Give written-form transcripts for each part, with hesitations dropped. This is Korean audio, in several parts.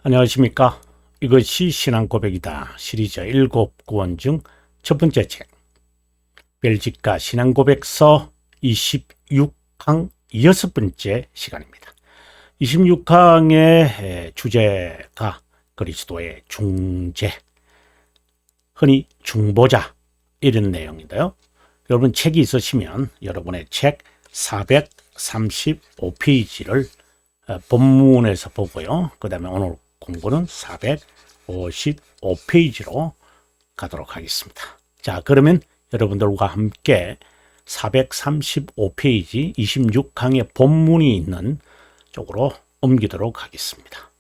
안녕하십니까. 이것이 신앙 고백이다 시리즈 7권 중 첫 번째 책 벨지카 신앙 고백서 26항 6번째 시간입니다. 26항의 주제가 그리스도의 중재, 흔히 중보자 이런 내용인데요. 여러분 책이 있으시면 여러분의 책 435페이지를 본문에서 보고요. 그 다음에 오늘 공부는 455페이지로 가도록 하겠습니다. 자, 그러면 여러분들과 함께 435페이지 26강의 본문이 있는 쪽으로 옮기도록 하겠습니다.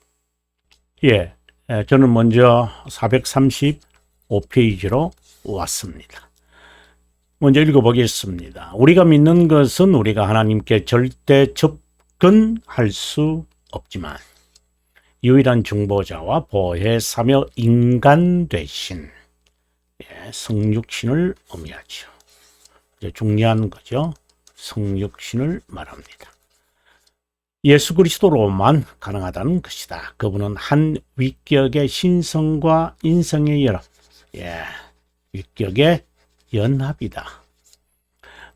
저는 먼저 435페이지로 왔습니다. 먼저 읽어보겠습니다. 우리가 믿는 것은 우리가 하나님께 절대 접근할 수 없지만 유일한 중보자와 보혜사며 인간 되신 성육신을 의미하죠. 이제 중요한 거죠. 성육신을 말합니다. 예수 그리스도로만 가능하다는 것이다. 그분은 한 위격의 신성과 인성의 연합, 위격의 연합이다.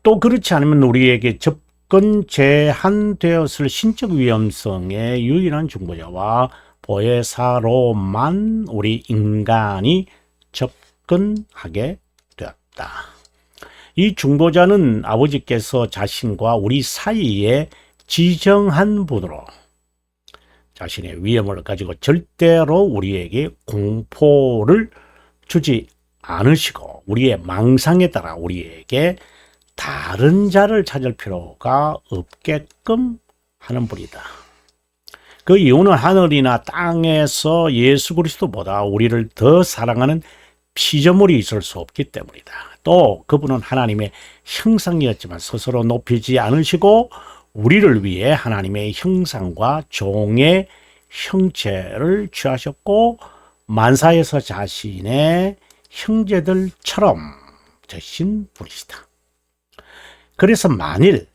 또 그렇지 않으면 우리에게 접근 제한되었을 신적 위험성의 유일한 중보자와 보혜사로만 우리 인간이 접근하게 되었다. 이 중보자는 아버지께서 자신과 우리 사이에 지정한 분으로 자신의 위엄을 가지고 절대로 우리에게 공포를 주지 않으시고 우리의 망상에 따라 우리에게 다른 자를 찾을 필요가 없게끔 하는 분이다. 그 이유는 하늘이나 땅에서 예수 그리스도보다 우리를 더 사랑하는 피조물이 있을 수 없기 때문이다. 또 그분은 하나님의 형상이었지만 스스로 높이지 않으시고 우리를 위해 하나님의 형상과 종의 형체를 취하셨고 만사에서 자신의 형제들처럼 되신 분이시다. 그래서 만일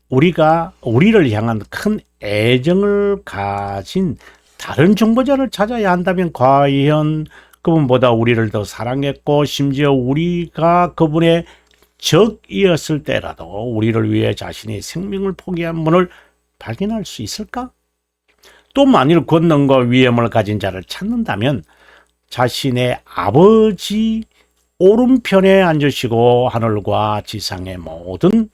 우리가 우리를 향한 큰 애정을 가진 다른 중보자를 찾아야 한다면 과연 그분보다 우리를 더 사랑했고 심지어 우리가 그분의 적이었을 때라도 우리를 위해 자신의 생명을 포기한 분을 발견할 수 있을까? 또 만일 권능과 위엄을 가진 자를 찾는다면 자신의 아버지 오른편에 앉으시고 하늘과 지상의 모든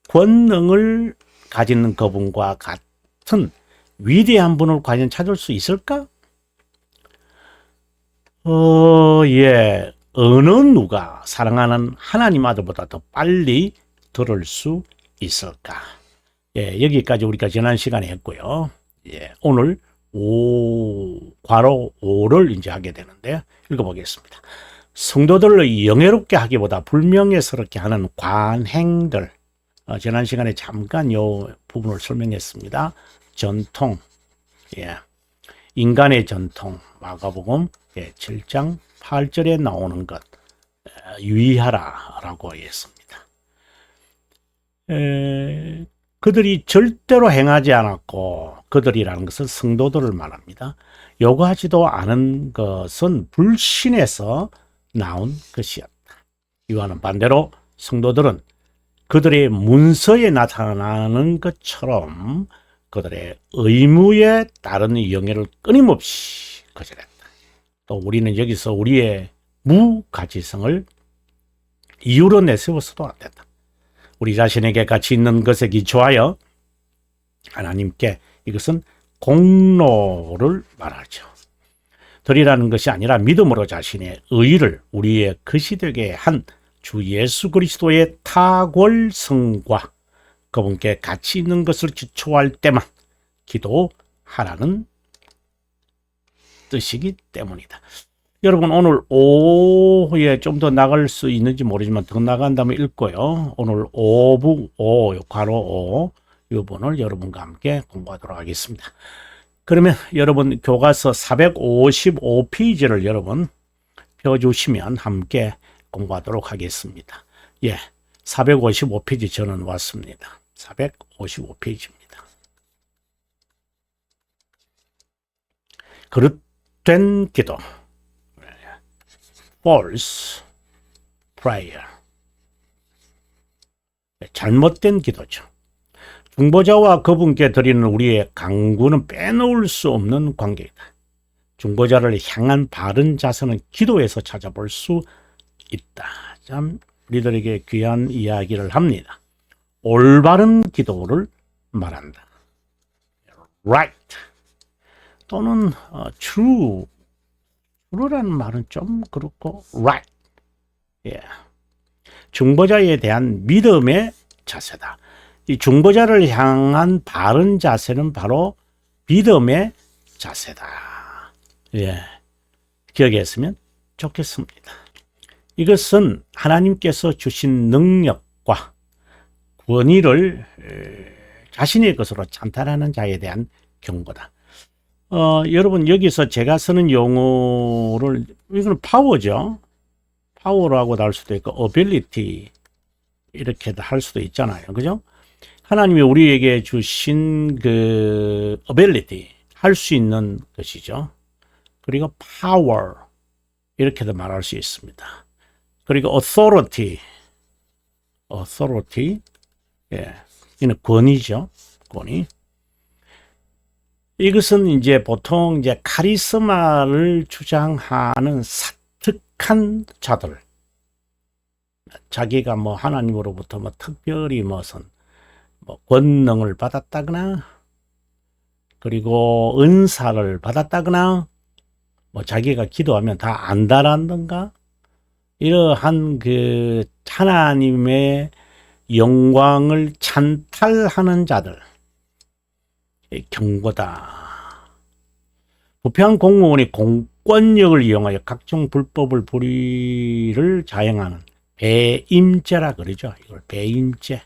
권능을 가진 그분과 같은 위대한 분을 과연 찾을 수 있을까? 어느 누가 사랑하는 하나님 아들보다 더 빨리 들을 수 있을까? 여기까지 우리가 지난 시간에 했고요. 오늘 괄호 5를 이제 하게 되는데 읽어보겠습니다. 성도들을 영예롭게 하기보다 불명예스럽게 하는 관행들. 지난 시간에 잠깐 이 부분을 설명했습니다. 전통, 인간의 전통, 마가복음 7장 8절에 나오는 것, 유의하라라고 했습니다. 그들이 절대로 행하지 않았고, 그들이라는 것은 성도들을 말합니다. 요구하지도 않은 것은 불신에서 나온 것이었다. 이와는 반대로 성도들은 그들의 문서에 나타나는 것처럼 그들의 의무에 따른 영예를 끊임없이 거절했다. 또 우리는 여기서 우리의 무가치성을 이유로 내세워서도 안 된다. 우리 자신에게 가치 있는 것에 기초하여 하나님께 이것은 공로를 말하죠. 덜이라는 것이 아니라 믿음으로 자신의 의를 우리의 것이 되게 한 주 예수 그리스도의 탁월성과 그분께 가치 있는 것을 기초할 때만 기도하라는 뜻이기 때문이다. 여러분 오늘 오후에 좀 더 나갈 수 있는지 모르지만 더 나간다면 읽고요. 오늘 5 괄호 5 이 부분을 여러분과 함께 공부하도록 하겠습니다. 그러면 여러분 교과서 455페이지를 여러분 펴주시면 함께 공부하도록 하겠습니다. 455페이지 저는 왔습니다. 455페이지입니다. 그릇된 기도, false prayer, 잘못된 기도죠. 중보자와 그분께 드리는 우리의 간구는 빼놓을 수 없는 관계이다. 중보자를 향한 바른 자세는 기도에서 찾아볼 수 있다. 참 우리들에게 귀한 이야기를 합니다. 올바른 기도를 말한다. right 또는 true라는 말은 좀 그렇고 right. 중보자에 대한 믿음의 자세다. 이 중보자를 향한 바른 자세는 바로 믿음의 자세다. 기억했으면 좋겠습니다. 이것은 하나님께서 주신 능력과 권위를 자신의 것으로 찬탈하는 자에 대한 경고다. 여러분 여기서 제가 쓰는 용어를 이거는 파워죠. 파워라고도 할 수도 있고 ability 이렇게도 할 수도 있잖아요. 그죠? 하나님이 우리에게 주신 그 ability 할 수 있는 것이죠. 그리고 power 이렇게도 말할 수 있습니다. 그리고 authority 이는 권위죠. 권위. 이것은 이제 보통 이제 카리스마를 주장하는 사특한 자들, 자기가 뭐 하나님으로부터 뭐 특별히 무슨 뭐 권능을 받았다거나, 그리고 은사를 받았다거나, 뭐 자기가 기도하면 다 안다라든가, 이러한 그 하나님의 영광을 찬탈하는 자들, 경고다. 부패한 공무원이 공권력을 이용하여 각종 불법을 불의를 자행하는 배임죄라 그러죠. 이걸 배임죄.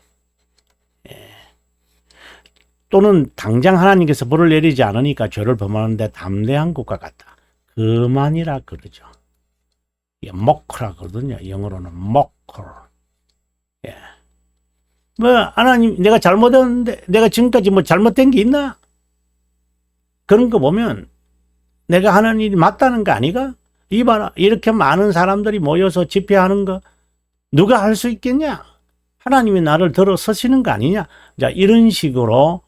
또는 당장 하나님께서 벌을 내리지 않으니까 죄를 범하는데 담대한 것과 같다. 그만이라 그러죠. mock라 그러거든요. 영어로는 mocker. 뭐 하나님 내가 잘못했는데 내가 지금까지 뭐 잘못된 게 있나? 그런 거 보면 내가 하나님이 맞다는 거 아니가? 이봐라 이렇게 많은 사람들이 모여서 집회하는 거 누가 할 수 있겠냐? 하나님이 나를 들어서시는 거 아니냐? 자, 이런 식으로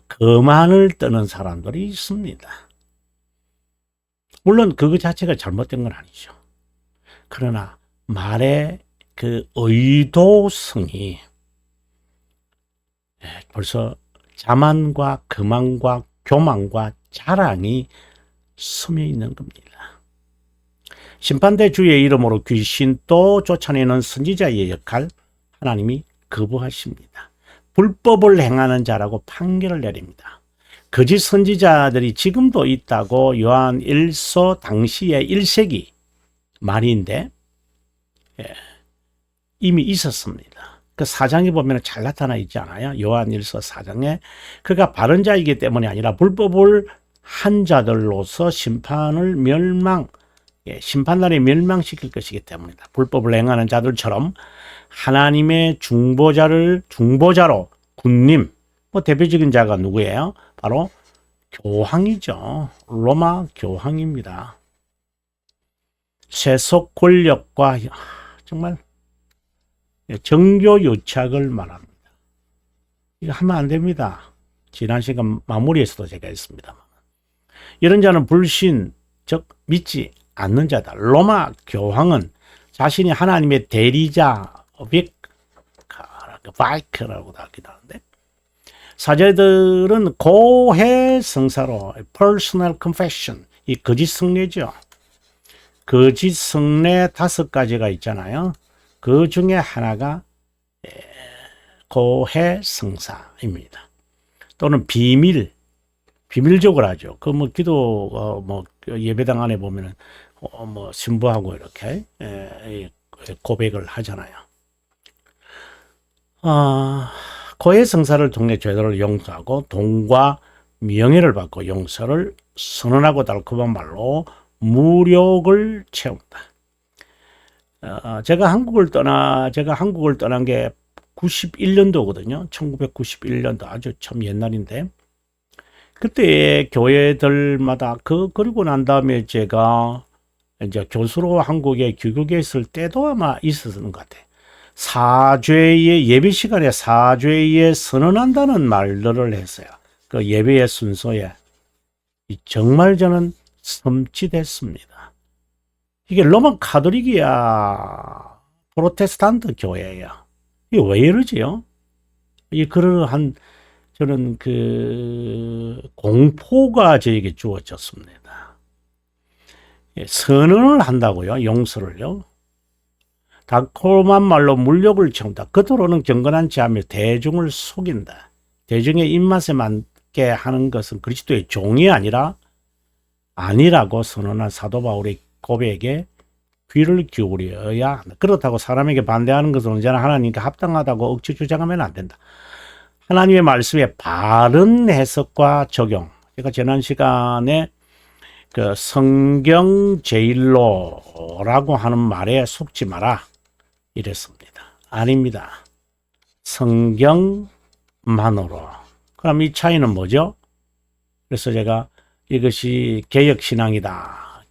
거만을 떠는 사람들이 있습니다. 물론 그거 자체가 잘못된 건 아니죠. 그러나 말의 그 의도성이 벌써 자만과 거만과 교만과 자랑이 스며 있는 겁니다. 심판대 주의 이름으로 귀신 또 쫓아내는 선지자의 역할 하나님이 거부하십니다. 불법을 행하는 자라고 판결을 내립니다. 거짓 선지자들이 지금도 있다고 요한 1서 당시의 1세기 말인데 이미 있었습니다. 그 4장에 보면 잘 나타나 있지 않아요? 요한 1서 4장에 그가 바른 자이기 때문이 아니라 불법을 한 자들로서 심판날에 멸망시킬 것이기 때문이다. 불법을 행하는 자들처럼 하나님의 중보자로 군님, 뭐 대표적인 자가 누구예요? 바로 교황이죠. 로마 교황입니다. 세속 권력과 정말 정교 유착을 말합니다. 이거 하면 안 됩니다. 지난 시간 마무리에서도 제가 했습니다. 이런 자는 불신, 즉 믿지 않는 자다. 로마 교황은 자신이 하나님의 대리자, 바이크라고도 하기도 하는데, 사제들은 고해 성사로 personal confession, 이 거짓 성례죠. 거짓 성례 5가지가 있잖아요. 그 중에 하나가 고해 성사입니다. 또는 비밀적으로 하죠. 그 뭐 기도 예배당 안에 보면은 뭐 신부하고 이렇게 고백을 하잖아요. 고해 성사를 통해 죄들을 용서하고 돈과 명예를 받고 용서를 선언하고 달콤한 말로 무력을 채운다. 제가 한국을 떠난 게 91년도거든요. 1991년도 아주 참 옛날인데 그때 교회들마다 그리고 난 다음에 제가 이제 교수로 한국에 귀국에 있을 때도 아마 있었던 것 같아요. 사죄의 예배 시간에 사죄에 선언한다는 말들을 했어요. 그 예배의 순서에. 정말 저는 섬찟했습니다. 이게 로마 카톨릭이야, 프로테스탄트 교회야. 이게 왜 이러지요? 이 그러한 저는 그 공포가 저에게 주어졌습니다. 선언을 한다고요, 용서를요. 달콤한 말로 물욕을 채운다. 겉으로는 경건한지 하며 대중을 속인다. 대중의 입맛에 맞게 하는 것은 그리스도의 종이 아니라고 선언한 사도 바울의 고백에 귀를 기울여야 한다. 그렇다고 사람에게 반대하는 것은 언제나 하나님께 합당하다고 억지 주장하면 안 된다. 하나님의 말씀의 바른 해석과 적용. 제가 지난 시간에 그 성경 제일로라고 하는 말에 속지 마라 이랬습니다. 아닙니다. 성경만으로. 그럼 이 차이는 뭐죠? 그래서 제가 이것이 개혁신앙이다.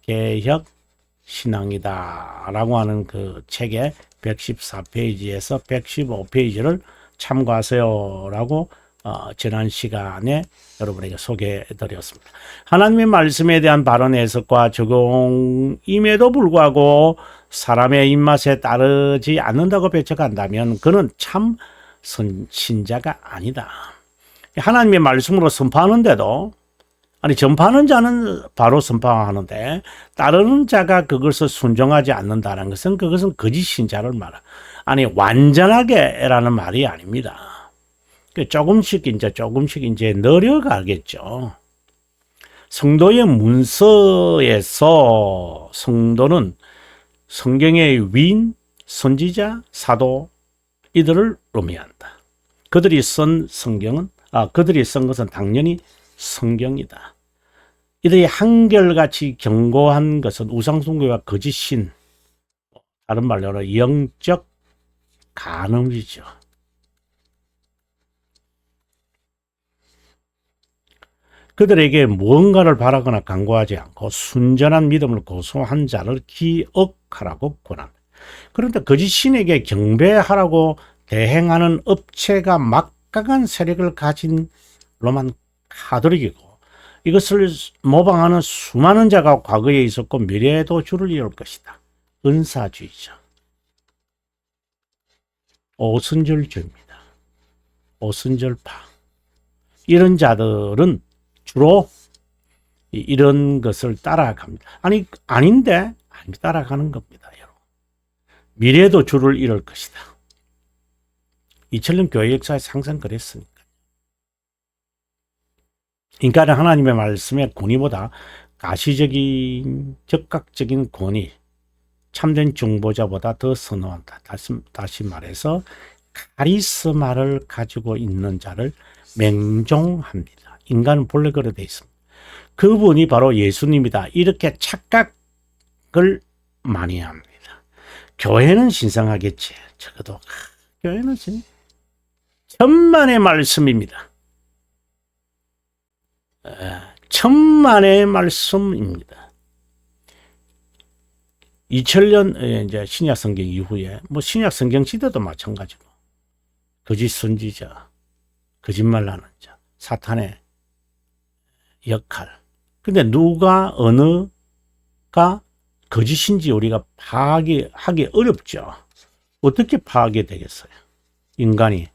개혁신앙이다. 라고 하는 그 책의 114페이지에서 115페이지를 참고하세요. 라고 지난 시간에 여러분에게 소개해 드렸습니다. 하나님의 말씀에 대한 바른 해석과 적용임에도 불구하고 사람의 입맛에 따르지 않는다고 배척한다면 그는 참 신자가 아니다. 하나님의 말씀으로 선포하는데도 전파하는 자는 바로 선포하는데 따르는 자가 그것을 순종하지 않는다는 것은 그것은 거짓 신자를 말하. 완전하게라는 말이 아닙니다. 조금씩 이제 늘어가겠죠. 성도의 문서에서 성도는 성경의 위인, 선지자, 사도 이들을 의미한다. 그들이 쓴 것은 당연히 성경이다. 이들이 한결같이 경고한 것은 우상숭배와 거짓신, 다른 말로 영적 간음이죠. 그들에게 무언가를 바라거나 강구하지 않고 순전한 믿음을 고수한 자를 기억하라고 권한다. 그런데 거짓 신에게 경배하라고 대행하는 업체가 막강한 세력을 가진 로만 카톨릭이고 이것을 모방하는 수많은 자가 과거에 있었고 미래에도 줄을 이을 것이다. 은사주의죠. 오순절주입니다. 오순절파. 이런 자들은 주로 이런 것을 따라갑니다. 아닌데 따라가는 겁니다. 여러분. 미래도 줄을 이룰 것이다. 2000년 교회 역사에서 항상 그랬으니까. 인간은 하나님의 말씀의 권위보다 가시적인 적극적인 권위, 참된 중보자보다 더 선호한다. 다시 말해서 카리스마를 가지고 있는 자를 맹종합니다. 인간은 본래 그래 돼 있습니다. 그분이 바로 예수님이다. 이렇게 착각을 많이 합니다. 교회는 신성하겠지. 적어도 교회는 천만의 말씀입니다. 천만의 말씀입니다. 2000년 이제 신약 성경 이후에 신약 성경 시대도 마찬가지고 거짓 선지자, 거짓말하는 자, 사탄의 역할. 근데 어느가 거짓인지 우리가 파악하기 어렵죠. 어떻게 파악이 되겠어요? 인간이.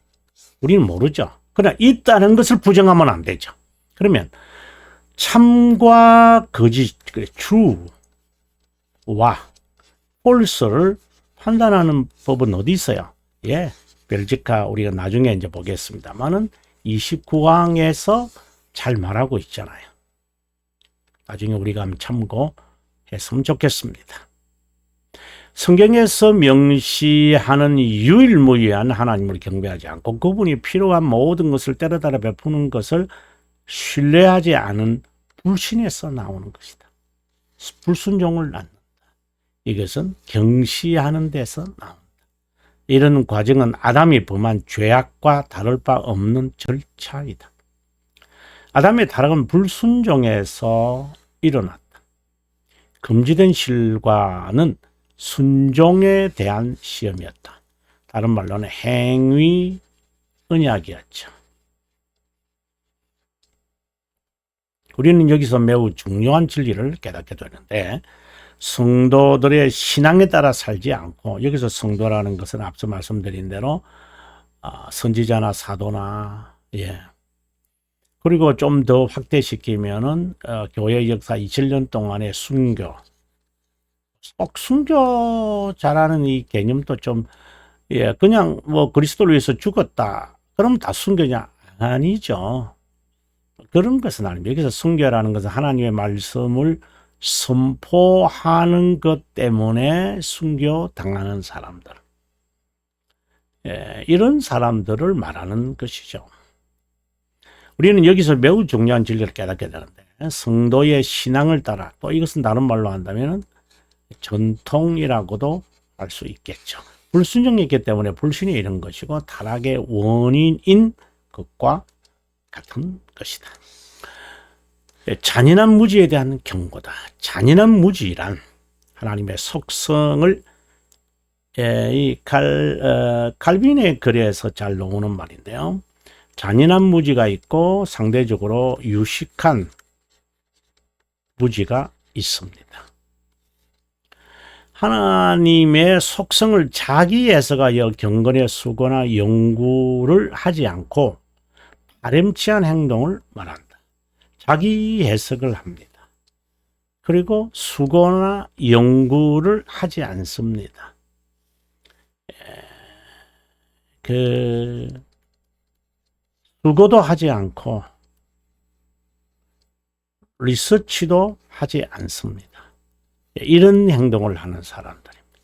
우리는 모르죠. 그러나 있다는 것을 부정하면 안 되죠. 그러면 참과 거짓, true와 false를 판단하는 법은 어디 있어요? 벨지카 우리가 나중에 이제 보겠습니다만은 29강에서 잘 말하고 있잖아요. 나중에 우리가 한번 참고했으면 좋겠습니다. 성경에서 명시하는 유일무이한 하나님을 경배하지 않고 그분이 필요한 모든 것을 때려따라 베푸는 것을 신뢰하지 않은 불신에서 나오는 것이다. 불순종을 낳는다. 이것은 경시하는 데서 나온다. 이런 과정은 아담이 범한 죄악과 다를 바 없는 절차이다. 아담의 타락은 불순종에서 일어났다. 금지된 실과는 순종에 대한 시험이었다. 다른 말로는 행위 언약이었죠. 우리는 여기서 매우 중요한 진리를 깨닫게 되는데, 성도들의 신앙에 따라 살지 않고, 여기서 성도라는 것은 앞서 말씀드린 대로 선지자나 사도나, 그리고 좀 더 확대시키면은 교회 역사 2000년 동안의 순교, 꼭 순교 잘하는 이 개념도 좀 그냥 뭐 그리스도를 위해서 죽었다 그럼 다 순교냐? 아니죠. 그런 것은 아닙니다. 여기서 순교라는 것은 하나님의 말씀을 선포하는 것 때문에 순교 당하는 사람들, 이런 사람들을 말하는 것이죠. 우리는 여기서 매우 중요한 진리를 깨닫게 되는데, 성도의 신앙을 따라, 또 이것은 다른 말로 한다면 전통이라고도 할 수 있겠죠. 불순종이 있기 때문에 불신이 이런 것이고, 타락의 원인인 것과 같은 것이다. 잔인한 무지에 대한 경고다. 잔인한 무지란 하나님의 속성을 칼빈의 글에서 잘 나오는 말인데요. 잔인한 무지가 있고 상대적으로 유식한 무지가 있습니다. 하나님의 속성을 자기 해석하여 경건의 수고나 연구를 하지 않고 바람치한 행동을 말한다. 자기 해석을 합니다. 그리고 수고나 연구를 하지 않습니다. 수고도 하지 않고 리서치도 하지 않습니다. 이런 행동을 하는 사람들입니다.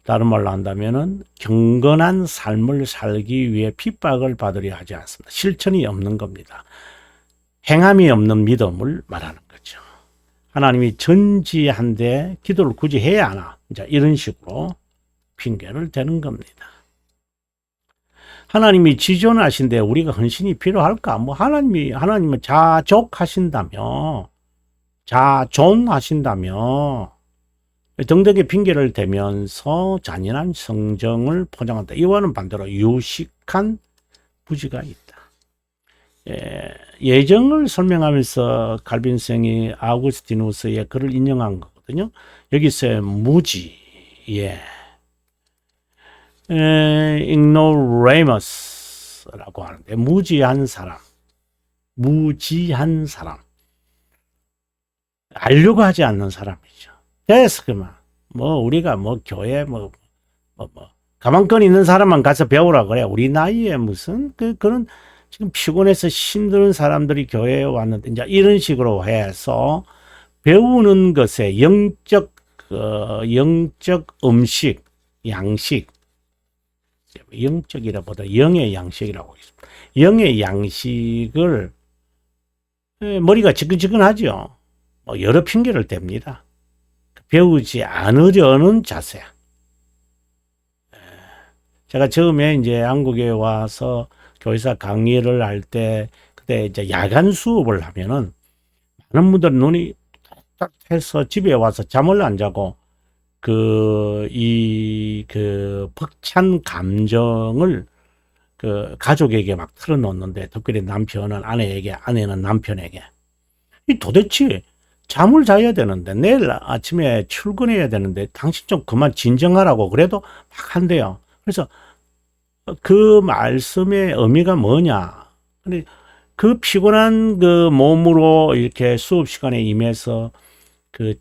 다른 말로 한다면은 경건한 삶을 살기 위해 핍박을 받으려 하지 않습니다. 실천이 없는 겁니다. 행함이 없는 믿음을 말하는 거죠. 하나님이 전지한데 기도를 굳이 해야 하나? 이런 식으로 핑계를 대는 겁니다. 하나님이 지존하신데 우리가 헌신이 필요할까? 하나님은 자족하신다며, 자존하신다며, 등등의 핑계를 대면서 잔인한 성정을 포장한다. 이와는 반대로 유식한 부지가 있다. 예정을 설명하면서 칼빈성이 아우구스티누스의 글을 인용한 거거든요. 여기서 무지, ignoramus라고 하는데, 무지한 사람, 알려고 하지 않는 사람이죠. 그래서 우리가 교회 가만히 있는 사람만 가서 배우라 그래. 우리 나이에 무슨 그런 지금 피곤해서 힘든 사람들이 교회에 왔는데, 이제 이런 식으로 해서 배우는 것에 영적 음식, 양식, 영적이라보다 영의 양식이라고 있습니다. 영의 양식을 머리가 지끈지끈하죠. 여러 핑계를 댑니다. 배우지 않으려는 자세. 제가 처음에 이제 한국에 와서 교회사 강의를 할 때, 그때 이제 야간 수업을 하면은 많은 분들 눈이 딱딱해서 집에 와서 잠을 안 자고 벅찬 감정을 가족에게 막 털어놓는데, 특별히 남편은 아내에게, 아내는 남편에게. 도대체 잠을 자야 되는데, 내일 아침에 출근해야 되는데, 당신 좀 그만 진정하라고 그래도 막 한대요. 그래서 그 말씀의 의미가 뭐냐. 근데 그 피곤한 몸으로 이렇게 수업 시간에 임해서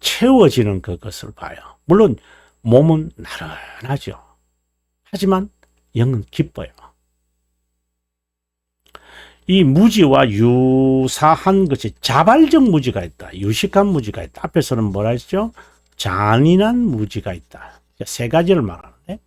채워지는 그것을 봐요. 물론 몸은 나른하죠. 하지만 영은 기뻐요. 이 무지와 유사한 것이 자발적 무지가 있다. 유식한 무지가 있다. 앞에서는 뭐라 했죠? 잔인한 무지가 있다. 세 가지를 말하는데,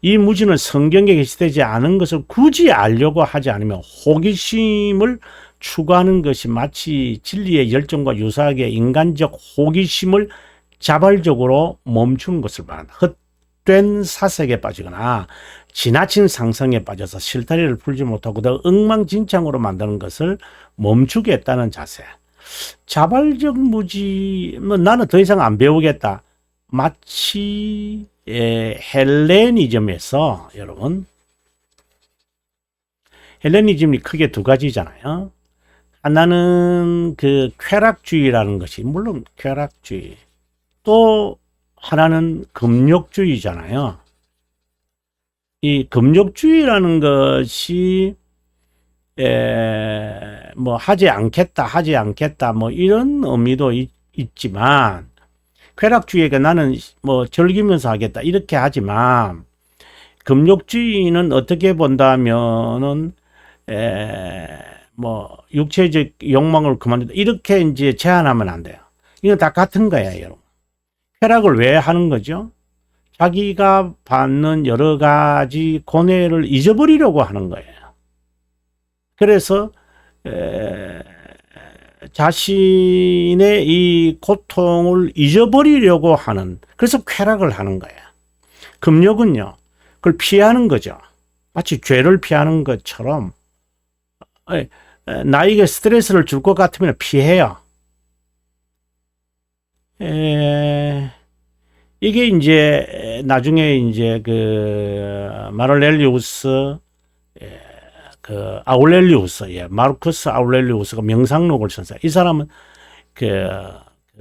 이 무지는 성경에 게시되지 않은 것을 굳이 알려고 하지 않으면 호기심을 추구하는 것이 마치 진리의 열정과 유사하게 인간적 호기심을 자발적으로 멈추는 것을 말한다. 헛된 사색에 빠지거나 지나친 상성에 빠져서 실타리를 풀지 못하고 더 엉망진창으로 만드는 것을 멈추겠다는 자세. 자발적 무지, 뭐 나는 더 이상 안 배우겠다. 마치 헬레니즘에서 여러분, 헬레니즘이 크게 두 가지잖아요. 하나는 그 쾌락주의라는 것이, 물론 쾌락주의. 또 하나는 금욕주의잖아요. 이 금욕주의라는 것이 뭐 하지 않겠다 뭐 이런 의미도 있지만, 쾌락주의가 나는 뭐 즐기면서 하겠다 이렇게 하지만, 금욕주의는 어떻게 본다면은 뭐 육체적 욕망을 그만둔다 이렇게 이제 제한하면 안 돼요. 이건 다 같은 거예요, 여러분. 쾌락을 왜 하는 거죠? 자기가 받는 여러 가지 고뇌를 잊어버리려고 하는 거예요. 그래서 자신의 이 고통을 잊어버리려고 하는, 그래서 쾌락을 하는 거예요. 금욕은요, 그걸 피하는 거죠. 마치 죄를 피하는 것처럼 나에게 스트레스를 줄 것 같으면 피해요. 이게 이제 나중에 이제 그 마를렐리우스, 그 아울렐리우스, 마르쿠스 아울렐리우스가 명상록을 썼어요. 이 사람은 그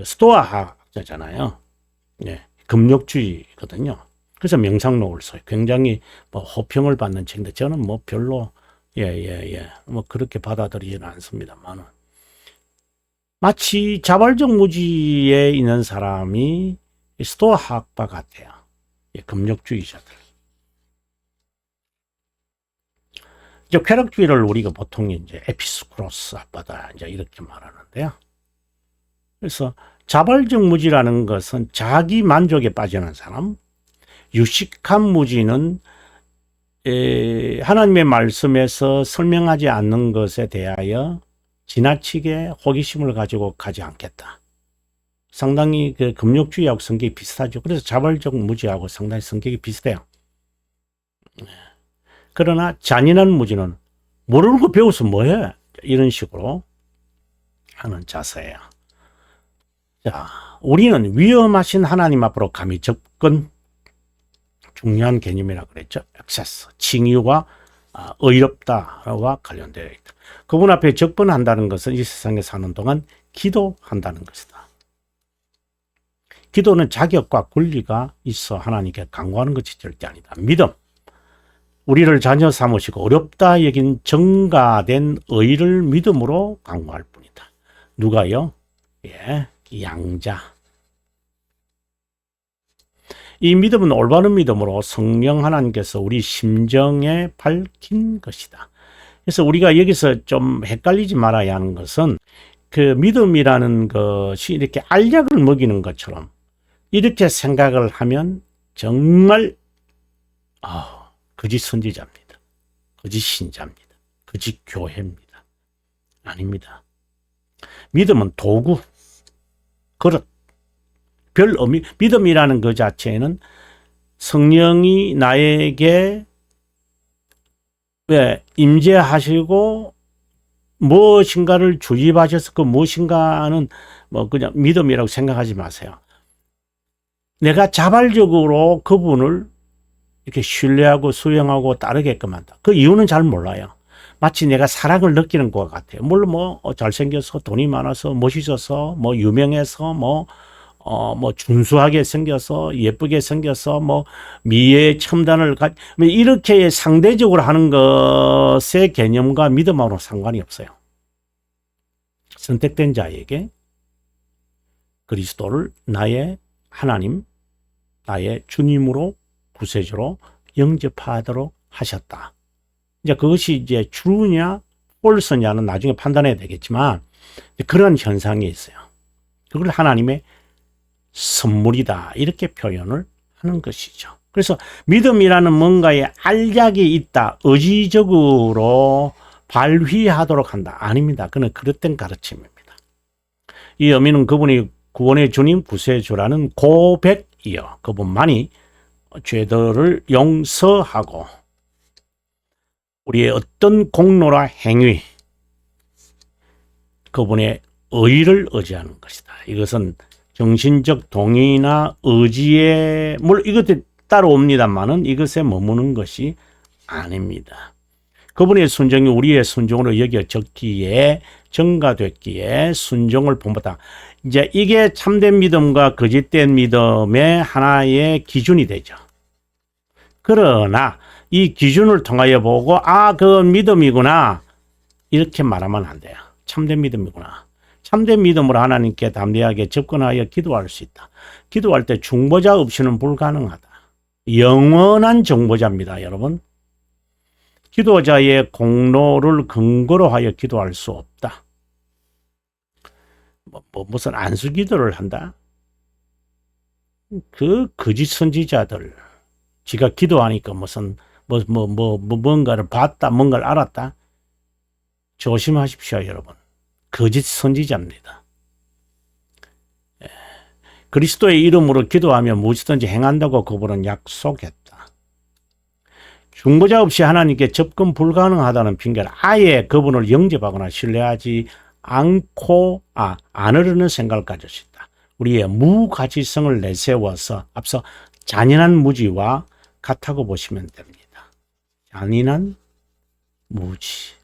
스토아 학자잖아요. 금욕주의거든요. 그래서 명상록을 써요. 굉장히 뭐 호평을 받는 책인데 저는 뭐 별로 뭐 그렇게 받아들이지는 않습니다만은, 마치 자발적 무지에 있는 사람이 스토아 학파 같아요. 금욕주의자들. 이제 쾌락주의를 우리가 보통 이제 에피스쿠로스 아빠다 이제 이렇게 말하는데요. 그래서 자발적 무지라는 것은 자기 만족에 빠지는 사람, 유식한 무지는 하나님의 말씀에서 설명하지 않는 것에 대하여 지나치게 호기심을 가지고 가지 않겠다. 상당히 그 금욕주의하고 성격이 비슷하죠. 그래서 자발적 무지하고 상당히 성격이 비슷해요. 그러나 잔인한 무지는 모르는 거 배워서 뭐해? 이런 식으로 하는 자세예요. 자, 우리는 위험하신 하나님 앞으로 감히 접근, 중요한 개념이라고 그랬죠. 액세스, 칭의와 의롭다와 관련되어 있다. 그분 앞에 접근한다는 것은 이 세상에 사는 동안 기도한다는 것이다. 기도는 자격과 권리가 있어 하나님께 간구하는 것이 절대 아니다. 믿음, 우리를 자녀 삼으시고 어렵다 여긴 정가된 의를 믿음으로 간구할 뿐이다. 누가요? 양자. 이 믿음은 올바른 믿음으로 성령 하나님께서 우리 심정에 밝힌 것이다. 그래서 우리가 여기서 좀 헷갈리지 말아야 하는 것은, 그 믿음이라는 것이 이렇게 알약을 먹이는 것처럼 이렇게 생각을 하면 정말 거짓 선지자입니다. 거짓 신자입니다. 거짓 교회입니다. 아닙니다. 믿음은 도구, 그릇, 별 의미, 믿음이라는 그 자체는 성령이 나에게 임재하시고 무엇인가를 주입하셔서 그 무엇인가는 뭐 그냥 믿음이라고 생각하지 마세요. 내가 자발적으로 그분을 이렇게 신뢰하고 수용하고 따르게끔 한다. 그 이유는 잘 몰라요. 마치 내가 사랑을 느끼는 것 같아요. 물론 뭐 잘생겨서, 돈이 많아서, 멋있어서, 뭐 유명해서, 뭐 준수하게 생겨서, 예쁘게 생겨서, 뭐 미의 첨단을 이렇게 상대적으로 하는 것의 개념과 믿음하고는 상관이 없어요. 선택된 자에게 그리스도를 나의 하나님, 나의 주님으로, 구세주로 영접하도록 하셨다. 이제 그것이 이제 true냐 false냐는 나중에 판단해야 되겠지만, 그런 현상이 있어요. 그걸 하나님의 선물이다, 이렇게 표현을 하는 것이죠. 그래서 믿음이라는 뭔가에 알약이 있다, 의지적으로 발휘하도록 한다, 아닙니다. 그는 그릇된 가르침입니다. 이 의미는 그분이 구원의 주님, 구세주라는 고백이요, 그분만이 죄들을 용서하고 우리의 어떤 공로나 행위, 그분의 의를 의지하는 것이다. 이것은 정신적 동의나 의지에 물론 이것도 따라옵니다만은 이것에 머무는 것이 아닙니다. 그분의 순종이 우리의 순종으로 여겨졌기에 증가됐기에 순종을 본받다. 이제 이게 참된 믿음과 거짓된 믿음의 하나의 기준이 되죠. 그러나 이 기준을 통하여 보고 그 믿음이구나 이렇게 말하면 안 돼요. 참된 믿음이구나. 참된 믿음으로 하나님께 담대하게 접근하여 기도할 수 있다. 기도할 때 중보자 없이는 불가능하다. 영원한 정보자입니다, 여러분. 기도자의 공로를 근거로 하여 기도할 수 없다. 무슨 안수 기도를 한다? 그 거짓 선지자들, 지가 기도하니까 무슨 뭔가를 봤다, 뭔가를 알았다. 조심하십시오, 여러분. 거짓 선지자입니다. 그리스도의 이름으로 기도하며 무엇이든지 행한다고 그분은 약속했다. 중보자 없이 하나님께 접근 불가능하다는 핑계를 아예 그분을 영접하거나 신뢰하지 않으려는 생각을 가질 수 있다. 우리의 무가치성을 내세워서 앞서 잔인한 무지와 같다고 보시면 됩니다. 잔인한 무지.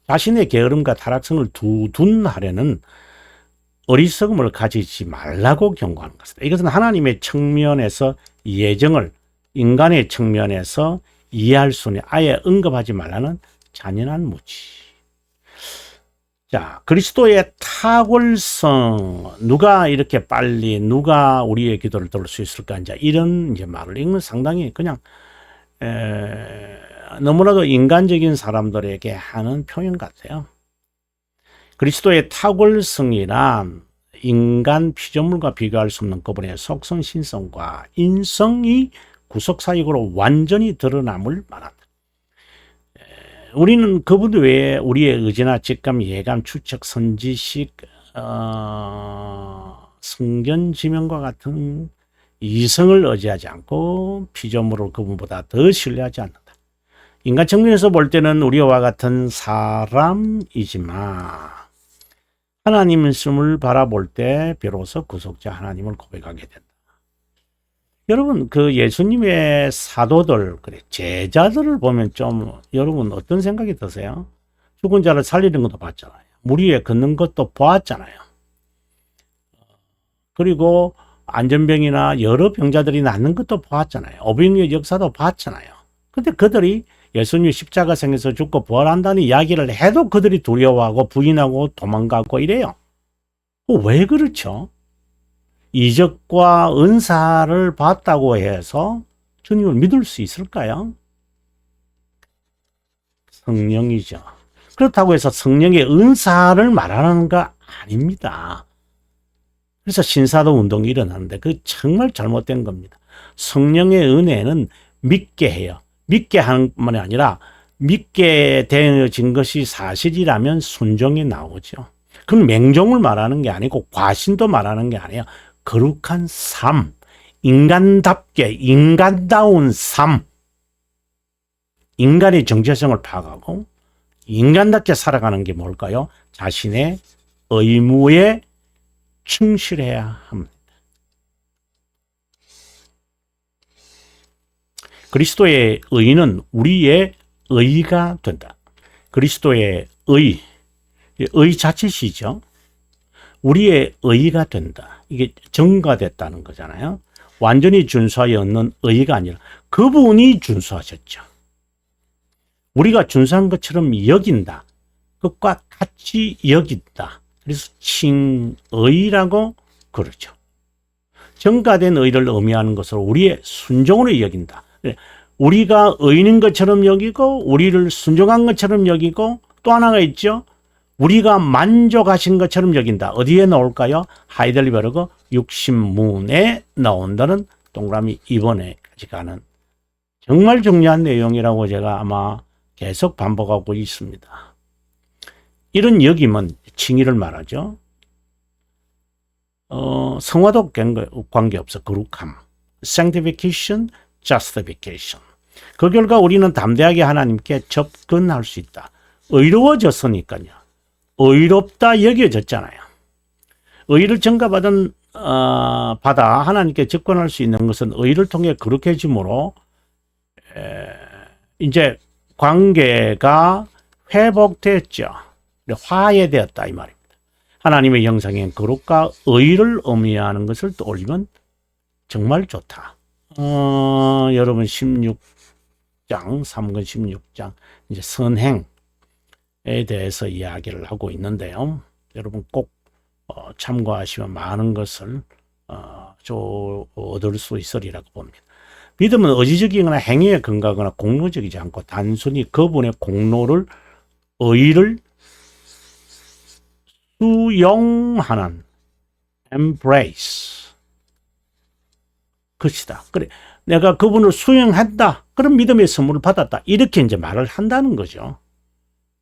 자신의 게으름과 타락성을 두둔하려는 어리석음을 가지지 말라고 경고하는 것이다. 이것은 하나님의 측면에서 예정을 인간의 측면에서 이해할 수 있는 아예 언급하지 말라는 잔인한 무지. 자, 그리스도의 탁월성, 누가 이렇게 빨리 누가 우리의 기도를 들을 수 있을까? 이제 이런 말을 읽는 상당히 그냥 너무나도 인간적인 사람들에게 하는 표현 같아요. 그리스도의 탁월성이란 인간 피조물과 비교할 수 없는 그분의 속성, 신성과 인성이 구속사역으로 완전히 드러남을 말한다. 우리는 그분 외에 우리의 의지나 직감, 예감, 추측, 선지식, 성견, 지명과 같은 이성을 의지하지 않고 피조물을 그분보다 더 신뢰하지 않는다. 인간 측면에서 볼 때는 우리와 같은 사람이지만 하나님을 바라볼 때 비로소 구속자 하나님을 고백하게 된다. 여러분, 그 예수님의 사도들, 제자들을 보면 좀 여러분 어떤 생각이 드세요? 죽은 자를 살리는 것도 봤잖아요. 물 위에 걷는 것도 보았잖아요. 그리고 안전병이나 여러 병자들이 낫는 것도 보았잖아요. 오병이의 역사도 봤잖아요. 근데 그들이 예수님이 십자가상에서 죽고 부활한다는 이야기를 해도 그들이 두려워하고 부인하고 도망가고 이래요. 왜 그렇죠? 이적과 은사를 봤다고 해서 주님을 믿을 수 있을까요? 성령이죠. 그렇다고 해서 성령의 은사를 말하는 거 아닙니다. 그래서 신사도 운동이 일어나는데 그게 정말 잘못된 겁니다. 성령의 은혜는 믿게 해요. 믿게 하는 것만이 아니라 믿게 되어진 것이 사실이라면 순종이 나오죠. 그건 맹종을 말하는 게 아니고 과신도 말하는 게 아니에요. 거룩한 삶, 인간답게 인간다운 삶, 인간의 정체성을 파악하고 인간답게 살아가는 게 뭘까요? 자신의 의무에 충실해야 합니다. 그리스도의 의는 우리의 의가 된다. 그리스도의 의 자체시죠. 우리의 의가 된다. 이게 정가됐다는 거잖아요. 완전히 준수하여 얻는 의가 아니라 그분이 준수하셨죠. 우리가 준수한 것처럼 여긴다. 그것과 같이 여긴다. 그래서 칭의라고 그러죠. 정가된 의를 의미하는 것으로 우리의 순종으로 여긴다. 우리가 의인인 것처럼 여기고 우리를 순종한 것처럼 여기고 또 하나가 있죠. 우리가 만족하신 것처럼 여긴다. 어디에 나올까요? 하이델베르그 육신문에 나온다는 동그라미 2번에까지 가는 정말 중요한 내용이라고 제가 아마 계속 반복하고 있습니다. 이런 여김은 칭의를 말하죠. 성화도 관계없어. 거룩함. sanctification, justification. 그 결과 우리는 담대하게 하나님께 접근할 수 있다. 의로워졌으니까요. 의롭다 여겨졌잖아요. 의를 증가받은 받아 하나님께 접근할 수 있는 것은 의를 통해 거룩해짐으로 이제 관계가 회복됐죠. 화해되었다 이 말입니다. 하나님의 형상인 거룩과 의를 의미하는 것을 떠올리면 정말 좋다. 여러분 16장 3권 16장 이제 선행에 대해서 이야기를 하고 있는데요. 여러분 꼭 참고하시면 많은 것을 얻을 수 있으리라고 봅니다. 믿음은 의지적이거나 행위에 근거하거나 공로적이지 않고 단순히 그분의 공로를 의를 수용하는 embrace 것이다. 그래, 내가 그분을 수용한다. 그럼 믿음의 선물을 받았다. 이렇게 이제 말을 한다는 거죠.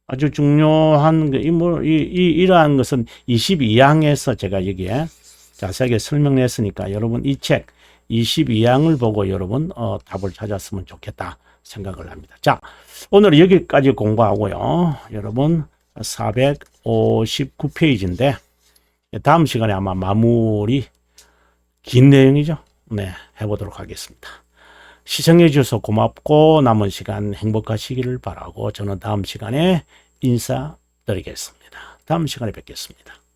아주 중요한 이러한 것은 22항에서 제가 여기에 자세하게 설명했으니까 여러분 이 책 22항을 보고 여러분 답을 찾았으면 좋겠다 생각을 합니다. 자, 오늘 여기까지 공부하고요. 여러분 459페이지인데 다음 시간에 아마 마무리 긴 내용이죠. 네, 해보도록 하겠습니다. 시청해 주셔서 고맙고 남은 시간 행복하시기를 바라고 저는 다음 시간에 인사드리겠습니다. 다음 시간에 뵙겠습니다.